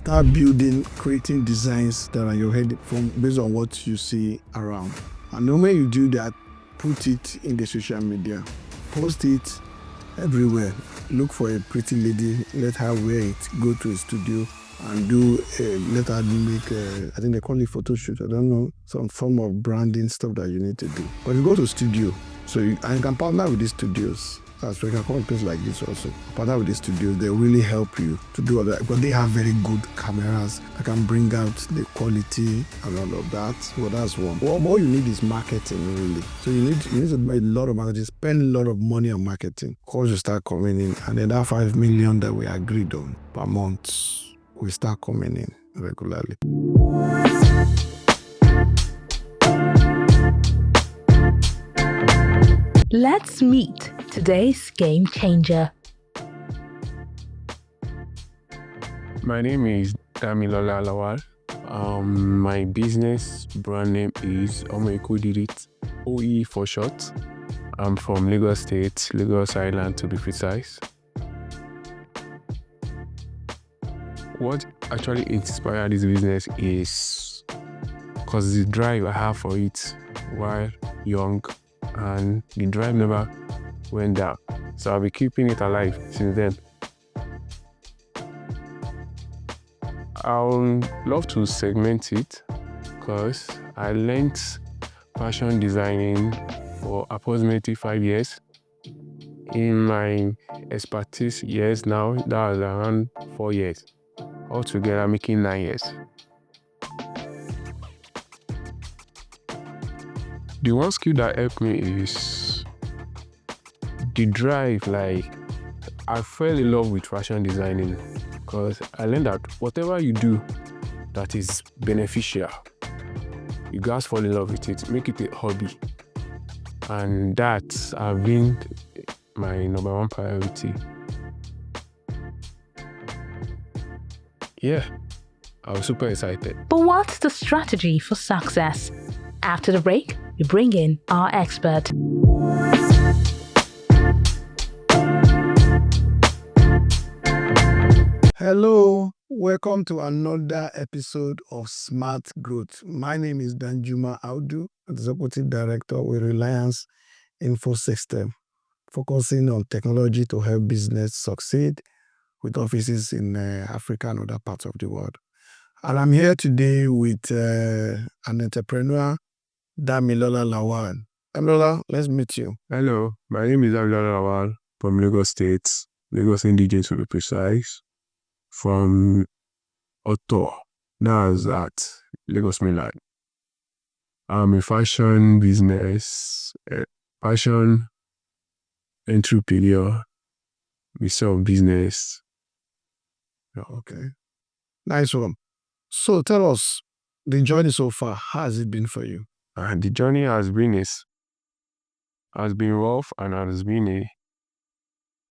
start building, creating designs that are in your head based on what you see around. And the moment you do that, put it in the social media, post it everywhere. Look for a pretty lady, let her wear it, go to a studio and let her make, I think they call it photo shoot, I don't know, some form of branding stuff that you need to do. But you go to studio, and you can partner with these studios. So you can come to places like this also. Partner with the studios, they really help you to do all that because they have very good cameras that can bring out the quality and all of that. Well, that's one. All you need is marketing, really. So you need to do a lot of marketing, spend a lot of money on marketing. Calls will start coming in, and then that 5 million that we agreed on per month will start coming in regularly. Let's meet today's game changer. My name is Lawal. My business brand name is Omekodidit, OE for short. I'm from Lagos State, Lagos Island to be precise. What actually inspired this business is because the drive I have for it while young, and the drive never went down. So I'll be keeping it alive since then. I'll love to segment it because I learned fashion designing for approximately 5 years. In my expertise years now, that was around 4 years. Altogether making 9 years. The one skill that helped me is the drive. Like, I fell in love with fashion designing because I learned that whatever you do that is beneficial, you guys fall in love with it, make it a hobby. And that has been my number one priority. Yeah, I was super excited. But what's the strategy for success? After the break, we bring in our expert. Hello, welcome to another episode of Smart Growth. My name is Danjuma Audu, Executive Director with Reliance Infosystem, focusing on technology to help business succeed with offices in Africa and other parts of the world. And I'm here today with an entrepreneur, Damilola Lawal. Damilola, let's meet you. Hello, my name is Damilola Lawal from Lagos State, Lagos Indigenous to be precise, from Oto, that's at Lagos Mainland. I'm a fashion business, fashion entrepreneur, we sell business. Okay, nice one. So tell us, the journey so far, how has it been for you? And the journey has been rough and has been a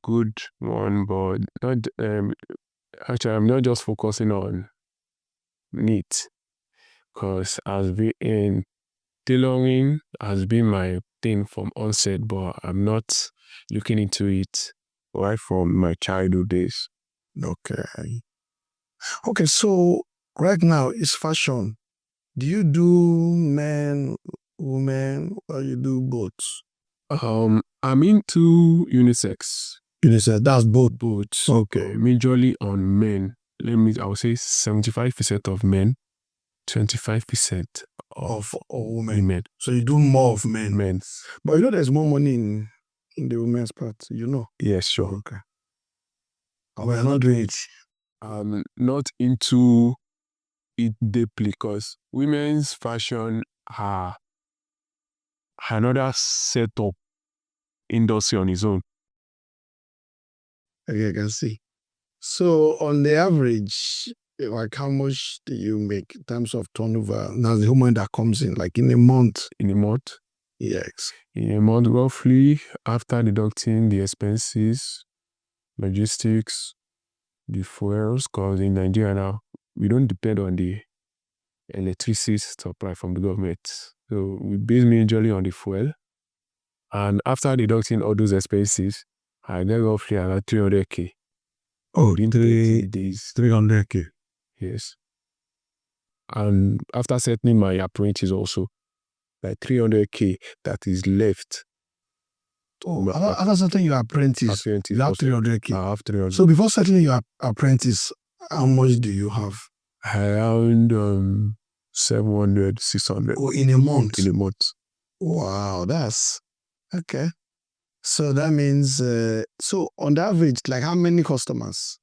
good one, but not actually I'm not just focusing on neat, because tailoring has been my thing from onset, but I'm not looking into it right from my childhood days. Okay, so right now it's fashion. Do you do men, women, or you do both? I'm into unisex. Unisex, that's both. Okay. Majorly on men. I would say 75% of men, 25% of women. So you do more of men. Men. But you know there's more money in the women's part, you know? Yes, sure. Okay. But we're not doing it. I'm not into it deeply because women's fashion are another setup industry on its own. Okay, I can see. So on the average, like how much do you make in terms of turnover? Now the woman that comes in, like in a month. In a month? Yes. In a month, roughly, after deducting the expenses, logistics, the fuels, because in Nigeria now, we don't depend on the electricity supply from the government. So we base majorly on the fuel. And after deducting all those expenses, I get roughly around 300K. Oh, in 3 days, 300K. Yes. And after settling my apprentice also, like 300K that is left. Oh, after settling your apprentice, you have 300K. I have 300. So before settling your apprentice, how much do you have? Around 700, 600. Oh, in a month? In a month. Wow, that's okay. So that means, so on the average, like how many customers?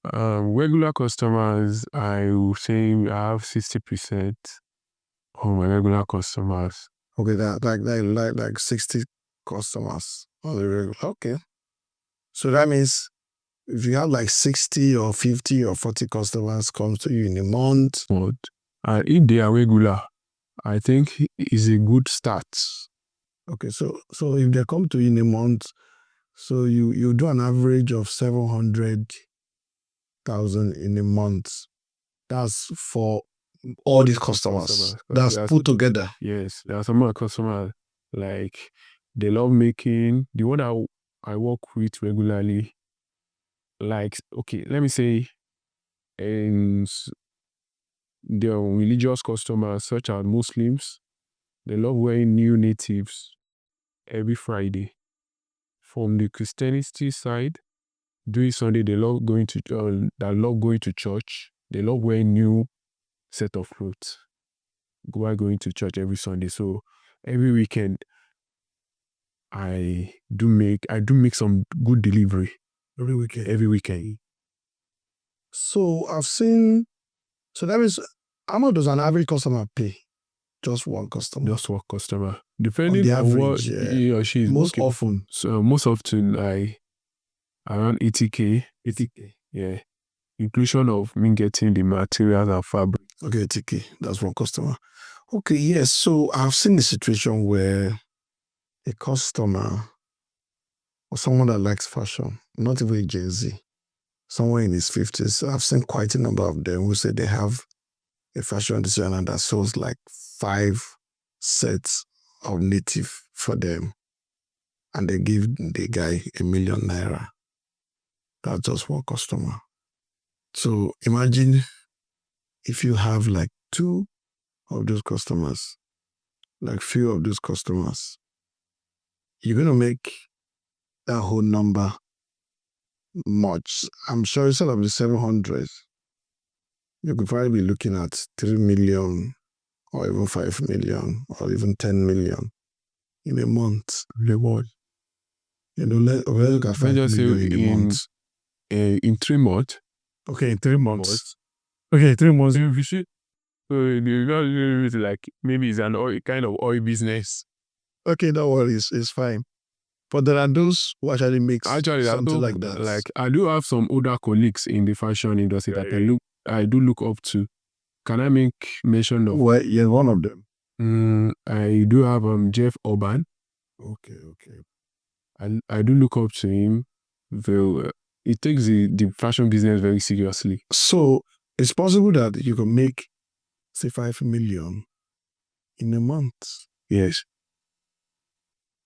Regular customers, I will say I have 60% of my regular customers. Okay, that like 60 customers on the regular. Okay. So that means if you have like 60 or 50 or 40 customers come to you in a month. And if they are regular, I think is a good start. Okay, so if they come to you in a month, so you do an average of 700,000 in a month. That's for all these customers. That's put together. Yes, there are some more customers like they love making. The one I work with regularly, like okay, let me say, there are religious customers such as Muslims. They love wearing new natives every Friday. From the Christianity side, during Sunday they love going to church. They love wearing new set of clothes while going to church every Sunday. So every weekend I do make some good delivery. Every weekend. Every weekend. So I've seen. So that means how much does an average customer pay? Just one customer. Just one customer. Depending on, the on what average, he or she is most working. often. So most often like around 80K. 80K. Yeah. Inclusion of me getting the materials and fabric. Okay, 80K. That's one customer. Okay, yes. So I've seen a situation where a customer or someone that likes fashion, not even a Gen Z, someone in his 50s, I've seen quite a number of them who say they have a fashion designer that sells like 5 sets of native for them. And they give the guy ₦1 million. That's just one customer. So imagine if you have like 2 of those customers, like few of those customers, you're going to make that whole number much. I'm sure instead of the 700, you could probably be looking at 3 million or even 5 million or even 10 million in a month. Reward. You know, let's look at 5 million in a month. In 3 months. Okay, in 3 months. Okay, 3 months. Like maybe it's an oil, kind of oil business. Okay, no worries, it's fine. But there are those who actually make something like that. Like I do have some older colleagues in the fashion industry that I do look up to. Can I make mention of? Well, yeah, one of them. I do have Jeff Urban. Okay. I do look up to him. He takes the fashion business very seriously. So it's possible that you can make, say, 5 million in a month. Yes.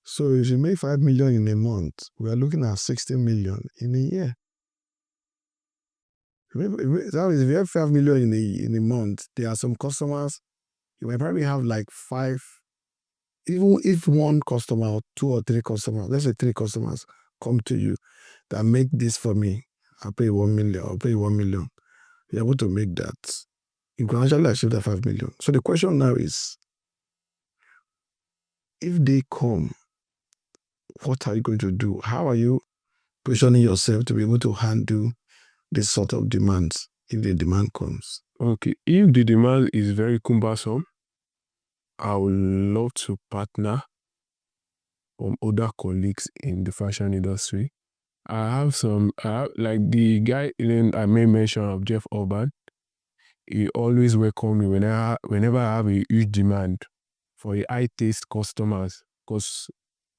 So if you make 5 million in a month, we are looking at 60 million in a year. That is, if you have 5 million in a month, there are some customers, you might probably have like 5, even if one customer or 2 or 3 customers, let's say 3 customers come to you that make this for me, I'll pay 1 million, I'll pay 1 million. You're able to make that. You can actually achieve that 5 million. So the question now is, if they come, what are you going to do? How are you positioning yourself to be able to handle this sort of demands if the demand comes? Okay, if the demand is very cumbersome, I would love to partner with other colleagues in the fashion industry. I have like the guy I made mention of, Jeff Urban. He always welcome me whenever I have a huge demand for a high taste customers. Because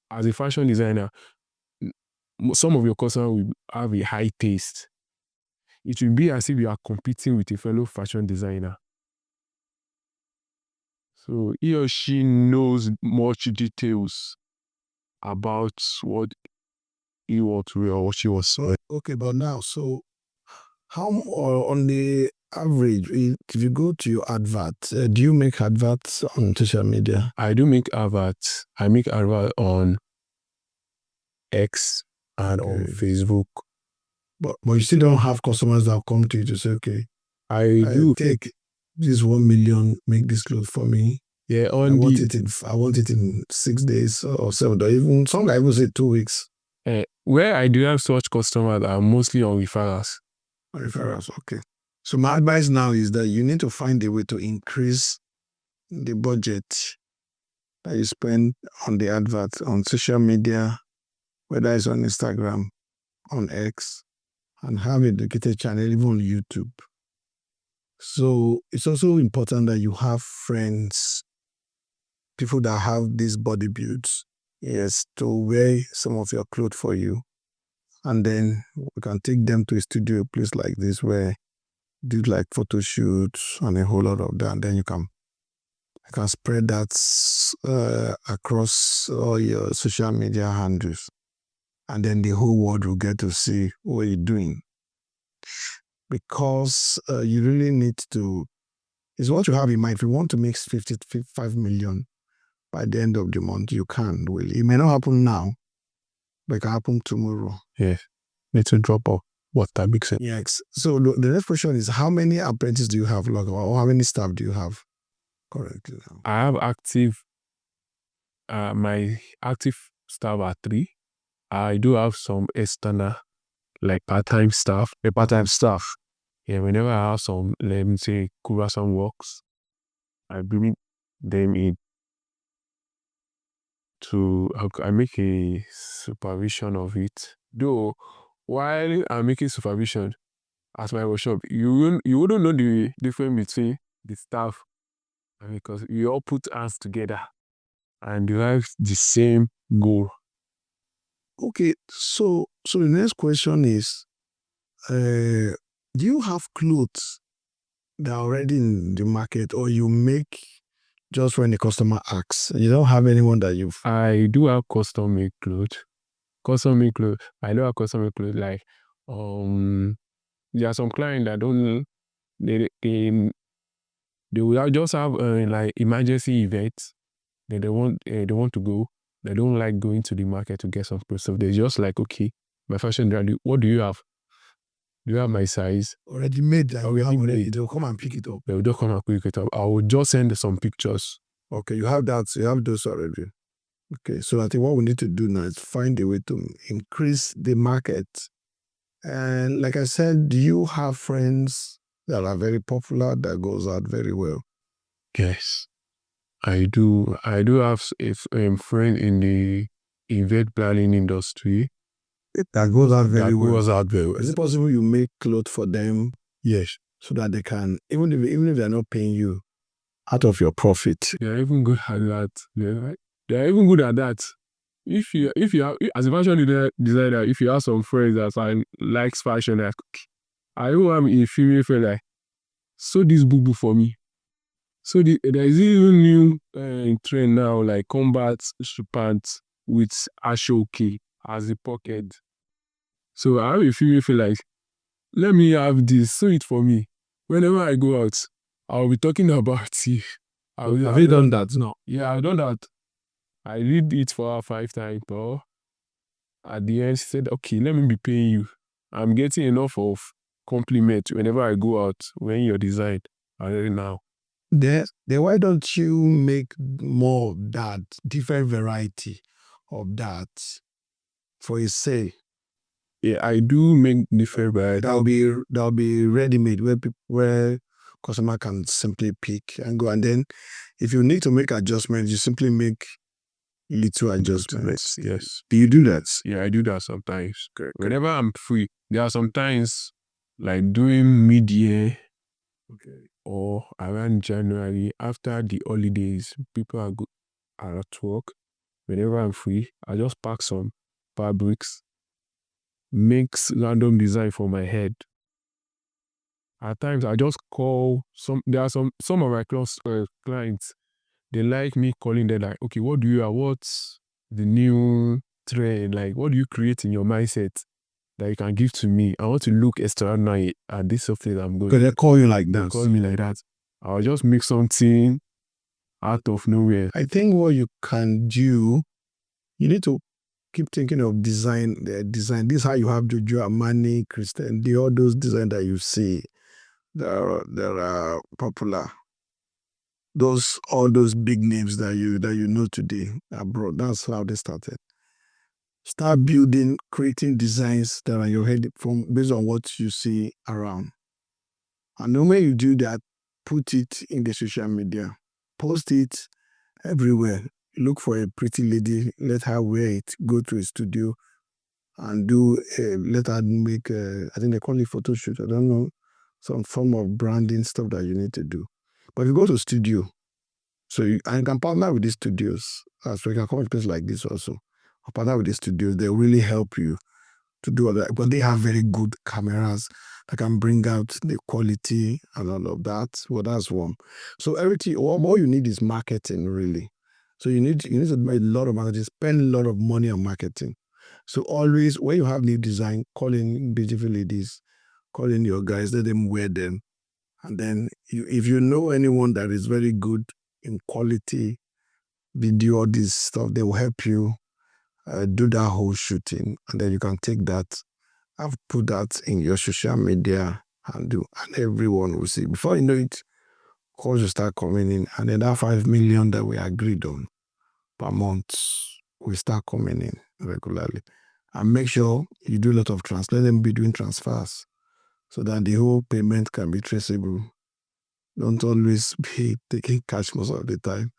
as a fashion designer, some of your customers will have a high taste. It will be as if you are competing with a fellow fashion designer. So he or she knows much details about what he wants to wear or what she was. Okay, but now, so How on the average, if you go to your advert, do you make adverts on social media? I do make adverts. I make adverts on X and on Okay. Facebook. But you still don't have customers that come to you to say, okay, I do. take this 1 million, make this clothes for me. Yeah, I want it in 6 days or 7 days, even some I even say 2 weeks. Where I do have such customers are mostly on referrals. Referrals, okay. So my advice now is that you need to find a way to increase the budget that you spend on the advert on social media, whether it's on Instagram, on X, and have a dedicated channel, even on YouTube. So it's also important that you have friends, people that have these body builds, yes, to wear some of your clothes for you. And then we can take them to a studio, a place like this where do like photo shoots and a whole lot of that. And then you can spread that across all your social media handles. And then the whole world will get to see what you're doing. Because you really need to, it's what you have in mind. If you want to make 55 million by the end of the month, you can, really. It may not happen now, but it can happen tomorrow. Yes. Need to drop off. What that makes sense. Yes. So the next question is, how many apprentices do you have, or how many staff do you have currently now? I have active, my active staff are 3. I do have some external, like part-time staff. Yeah, whenever I have some, let me say, some works, I bring them in to, I make a supervision of it. Though, while I'm making supervision at my workshop, you wouldn't know the difference between the staff, because you all put hands together and you have the same goal. Okay, so the next question is, do you have clothes that are already in the market, or you make just when the customer asks? You don't have anyone that you've... I do have custom-made clothes. I do have custom-made clothes. Like, there are some clients that don't, they will just have like emergency events. They want to go. They don't like going to the market to get some stuff. They're just like, okay, my fashion brand, what do you have? Do you have my size? Already made, like Already made. They'll come and pick it up. They'll just come and pick it up. I will just send some pictures. Okay, you have that. You have those already. Okay, so I think what we need to do now is find a way to increase the market. And like I said, do you have friends that are very popular that goes out very well? Yes, I do. I do have a friend in the event planning industry. That goes out very That well. goes out very well. Is it possible you make clothes for them? Yes. So that they can, even if they're not paying you, out of your profit. They're even good at that. They're even good at that. If you have, as a fashion designer, if you have some friends that likes fashion, like, I even have a female friend like, sew this boo for me. So there is even new trend now, like combat pants with ashoke as a pocket. So I have a female friend like, let me have this, sew it for me. Whenever I go out, I'll be talking about it. Have you done that? No. Yeah, I've done that. I did it for her 5 times, but at the end, she said, okay, let me be paying you. I'm getting enough of compliment whenever I go out when you're designed. Now. Then why don't you make more of that, different variety of that for a say? Yeah, I do make different varieties. That'll be ready-made where customer can simply pick and go. And then if you need to make adjustments, you simply make little adjustments. Yes. Do you do that? Yeah, I do that sometimes. Okay. Whenever I'm free, there are sometimes like during mid-year, Okay. or around January, after the holidays, people are at work. Whenever I'm free, I just pack some fabrics, makes random design for my head. At times, I just call there are some of my clients, they like me calling them like, okay, what do you have? What's the new trend? Like, what do you create in your mindset? that you can give to me. I want to look extraordinary at this software I'm going. Because they call you like They that. call me like that. I'll just make something out of nowhere. I think what you can do, you need to keep thinking of design. Design. This is how you have Jojo Armani, Christian, all those design that you see that are popular. All those big names that you know today abroad. That's how they started. Start building, creating designs that are your head based on what you see around. And when you do that, put it in the social media. Post it everywhere. Look for a pretty lady, let her wear it, go to a studio and let her make, I think they call it photo shoot. I don't know, some form of branding stuff that you need to do. But if you go to studio, you can partner with these studios. So you can come to places like this also. Or partner with these studios. They'll really help you to do all that. But they have very good cameras that can bring out the quality and all of that. Well, that's one. So everything, all you need is marketing, really. So you need to make a lot of marketing, spend a lot of money on marketing. So always, when you have new design, call in beautiful ladies, call in your guys, let them wear them. And then if you know anyone that is very good in quality video, all this stuff, they will help you do that whole shooting. And then you can take that and put that in your social media and everyone will see. Before you know it, calls will start coming in. And then that 5 million that we agreed on per month will start coming in regularly. And make sure you do a lot of let them be doing transfers so that the whole payment can be traceable. Don't always be taking cash most of the time.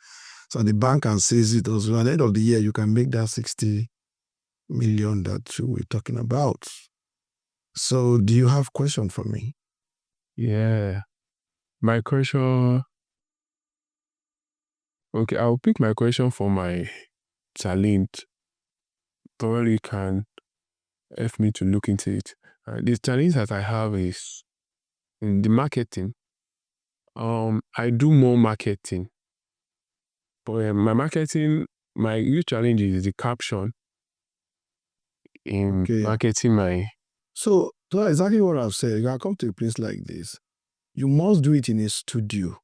So the bank can seize it also. At the end of the year, you can make that 60 million that we're talking about. So do you have a question for me? Yeah. My question... Okay, I'll pick my question for my talent. Probably can help me to look into it. The challenge that I have is in the marketing. I do more marketing. But my huge challenge is the caption in marketing my... So that's exactly what I've said. You can come to a place like this. You must do it in a studio.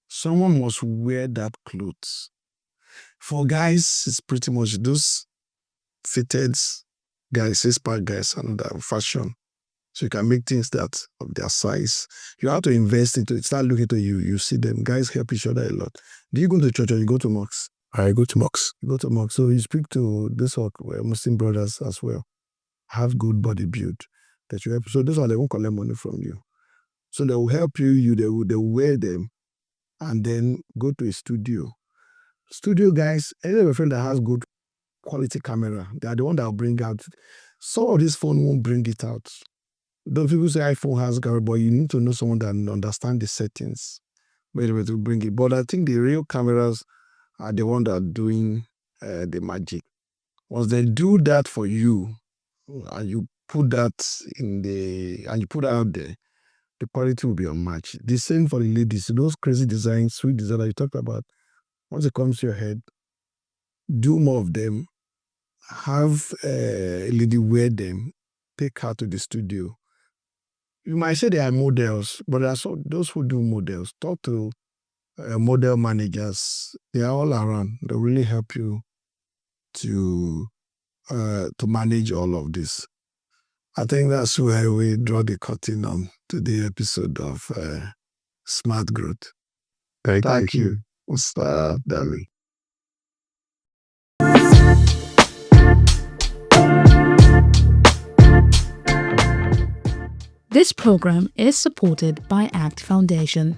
Someone must wear that clothes. For guys, it's pretty much those fitted guys, six-pack guys, and that fashion. So you can make things that of their size. You have to invest into it. Start looking to you. You see them. Guys help each other a lot. Do you go to church or you go to mosques? I go to mosques. You go to mosques. So you speak to this Muslim brothers as well. Have good body build that you help. So those are they won't collect money from you. So they will help you. They will wear them, and then go to a studio. Studio guys, any of your friend that has good quality camera, they are the one that will bring out. Some of this phone won't bring it out. Those people say iPhone has camera, but you need to know someone that understand the settings. Maybe to bring it. But I think the real cameras are the one that are doing the magic. Once they do that for you, and you put that and you put it out there, the quality will be unmatched. The same for the ladies. Those crazy designs, sweet design that you talked about, once it comes to your head, do more of them. Have a lady wear them. Take her to the studio. You might say they are models, but there are those who do models. Talk to model managers. They are all around. They really help you to manage all of this. I think that's where we draw the curtain on today's episode of Smart Growth. Thank you. Darling. This program is supported by ACT Foundation.